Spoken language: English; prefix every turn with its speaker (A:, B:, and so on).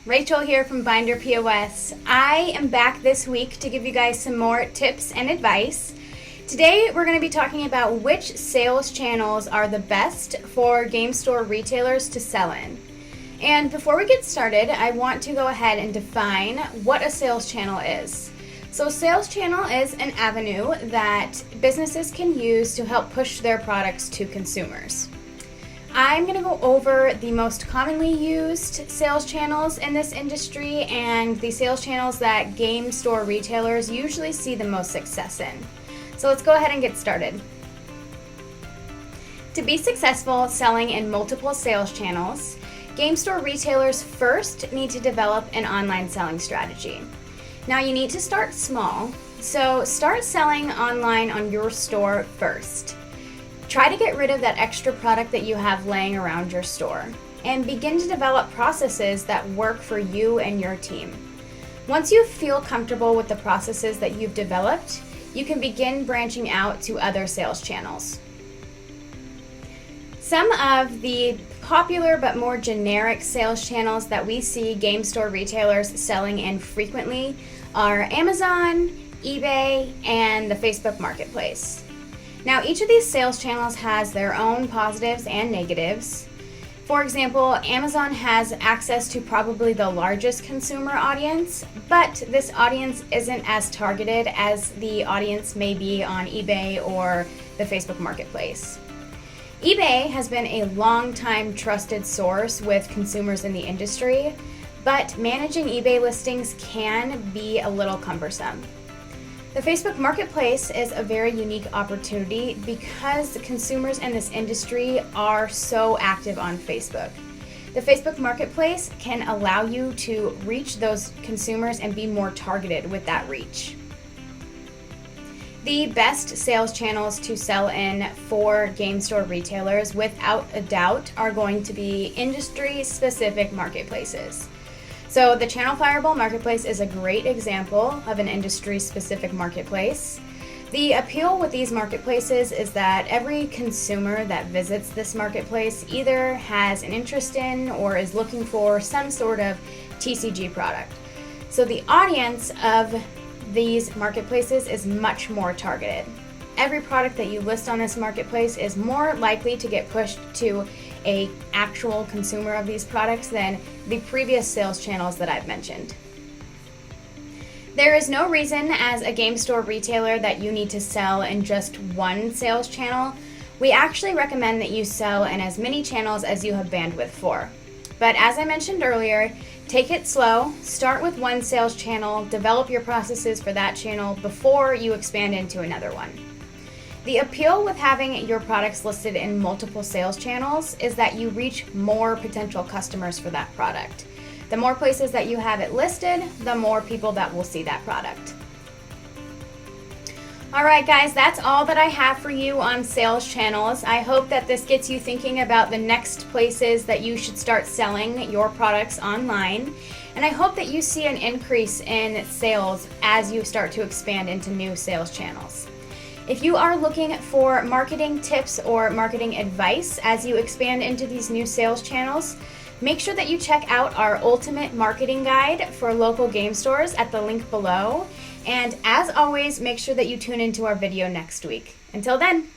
A: Rachel here from Binder POS. I am back this week to give you guys some more tips and advice. Today we're going to be talking about which sales channels are the best for game store retailers to sell in. And before we get started, I want to go ahead and define what a sales channel is. So a sales channel is an avenue that businesses can use to help push their products to consumers. I'm going to go over the most commonly used sales channels in this industry and the sales channels that game store retailers usually see the most success in. So let's go ahead and get started. To be successful selling in multiple sales channels, game store retailers first need to develop an online selling strategy. Now you need to start small, so start selling online on your store first. Try to get rid of that extra product that you have laying around your store and begin to develop processes that work for you and your team. Once you feel comfortable with the processes that you've developed, you can begin branching out to other sales channels. Some of the popular but more generic sales channels that we see game store retailers selling in frequently are Amazon, eBay, and the Facebook Marketplace. Now, each of these sales channels has their own positives and negatives. For example, Amazon has access to probably the largest consumer audience, but this audience isn't as targeted as the audience may be on eBay or the Facebook Marketplace. eBay has been a long-time trusted source with consumers in the industry, but managing eBay listings can be a little cumbersome. The Facebook Marketplace is a very unique opportunity because the consumers in this industry are so active on Facebook. The Facebook Marketplace can allow you to reach those consumers and be more targeted with that reach. The best sales channels to sell in for game store retailers, without a doubt, are going to be industry-specific marketplaces. So the Channel Fireball Marketplace is a great example of an industry-specific marketplace. The appeal with these marketplaces is that every consumer that visits this marketplace either has an interest in or is looking for some sort of TCG product. So the audience of these marketplaces is much more targeted. Every product that you list on this marketplace is more likely to get pushed to an actual consumer of these products than the previous sales channels that I've mentioned. There is no reason as a game store retailer that you need to sell in just one sales channel. We actually recommend that you sell in as many channels as you have bandwidth for. But as I mentioned earlier, take it slow, start with one sales channel, develop your processes for that channel before you expand into another one. The appeal with having your products listed in multiple sales channels is that you reach more potential customers for that product. The more places that you have it listed, the more people that will see that product. Alright guys, that's all that I have for you on sales channels. I hope that this gets you thinking about the next places that you should start selling your products online. And I hope that you see an increase in sales as you start to expand into new sales channels. If you are looking for marketing tips or marketing advice as you expand into these new sales channels, make sure that you check out our Ultimate Marketing Guide for local game stores at the link below. And as always, make sure that you tune into our video next week. Until then.